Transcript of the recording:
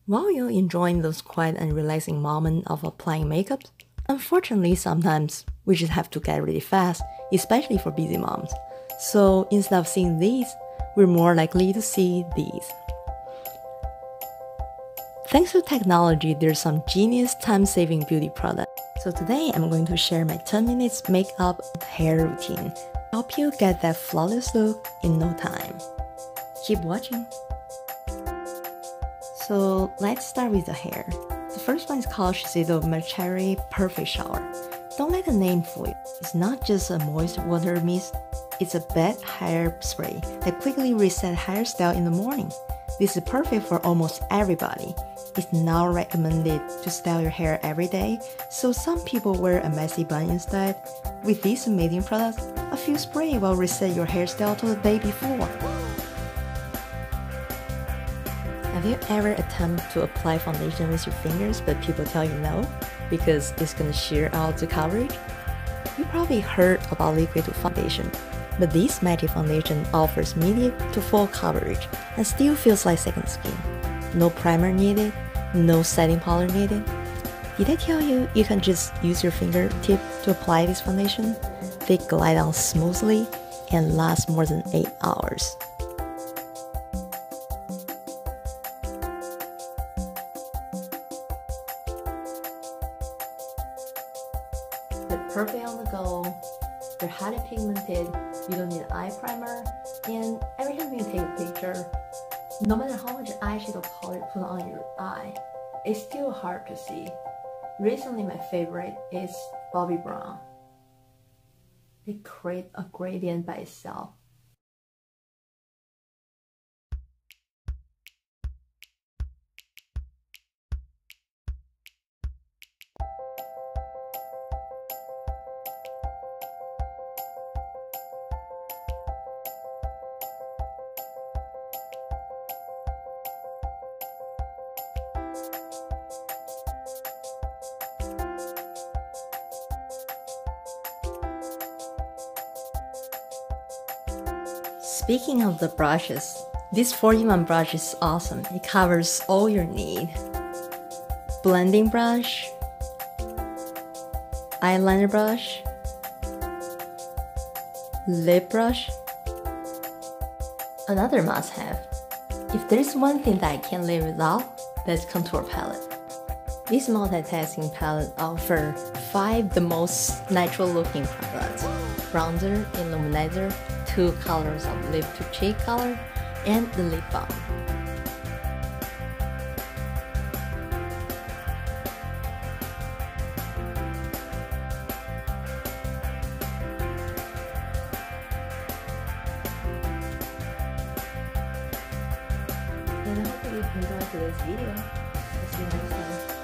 While you're enjoying those quiet and relaxing moments of applying makeup, unfortunately sometimes we just have to get ready fast, especially for busy moms. So instead of seeing these, we're more likely to see these. Thanks to technology, there's some genius time-saving beauty product. So today I'm going to share my 10 minutes makeup hair routine. Help you get that flawless look in no time. Keep watching. So let's start with the hair. The first one is called Shiseido Mercury Perfect Shower. Don't let the name fool you. It's not just a moist water mist, it's a bed hair spray that quickly resets hairstyle in the morning. This is perfect for almost everybody. It's now recommended to style your hair every day, so some people wear a messy bun instead. With this amazing product, a few sprays will reset your hairstyle to the day before. Have you ever attempted to apply foundation with your fingers but people tell you no because it's gonna shear out the coverage? You probably heard about liquid to foundation, but this matte foundation offers medium to full coverage and still feels like second skin. No primer needed, no setting powder needed. Did I tell you you can just use your fingertip to apply this foundation? They glide on smoothly and last more than 8 hours. They're perfect on the go, they're highly pigmented, you don't need an eye primer, and every time you take a picture, no matter how much eyeshadow powder you put on your eye, it's still hard to see. Recently my favorite is Bobbi Brown. It creates a gradient by itself. Speaking of the brushes, this 4-in-1 brush is awesome. It covers all your need. Blending brush, eyeliner brush, lip brush. Another must-have. If there's one thing that I can't live without, that's contour palette. This multitasking palette offers 5 the most natural looking products: bronzer, illuminator, 2 colors of lip to cheek color, and the lip balm. And I hope that you enjoyed today's video. See you next time.